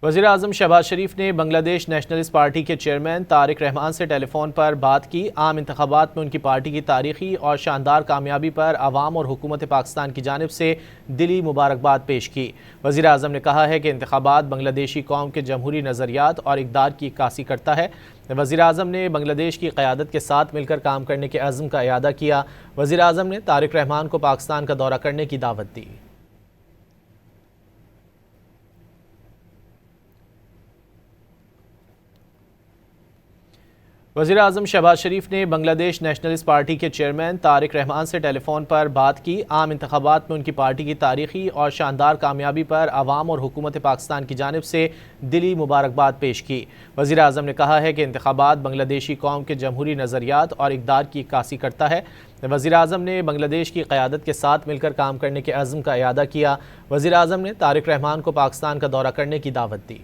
वज़ीर-ए-आज़म शहबाज शरीफ ने Bangladesh nationalist party के चेयरमैन तारिक रहमान से टेलीफोन पर बात की। आम इंतखाबात में उनकी पार्टी की तारीखी और शानदार कामयाबी पर आवाम और हुकूमत पाकिस्तान की जानिब से दिली मुबारकबाद पेश की। वज़ीर-ए-आज़म ने कहा है कि इंतखाबात बांग्लादेशी कौम के जमहूरी नज़रियात और इक़दार की अक्कासी करता है। वज़ीर-ए-आज़म ने बांग्लादेश की क़यादत के साथ मिलकर काम करने के अज़्म का इआदा किया। वज़ीर-ए-आज़म ने तारिक रहमान को पाकिस्तान का दौरा करने की दावत दी। वज़ीर-ए-आज़म शहबाज शरीफ ने बांग्लादेश नेशनलिस्ट पार्टी के चेयरमैन तारिक रहमान से टेलीफोन पर बात की। आम इंतखाबात में उनकी पार्टी की तारीखी और शानदार कामयाबी पर आवाम और हुकूमत पाकिस्तान की जानिब से दिली मुबारकबाद पेश की। वज़ीर-ए-आज़म ने कहा है कि इंतखाबात बांग्लादेशी कौम के जमहूरी नज़रियात और इक़दार की अक्कासी करता है। वज़ीर-ए-आज़म ने बांग्लादेश की क़यादत के साथ मिलकर काम करने के अज़्म का इआदा किया। वज़ीर-ए-आज़म ने तारिक रहमान को पाकिस्तान का दौरा करने की दावत दी।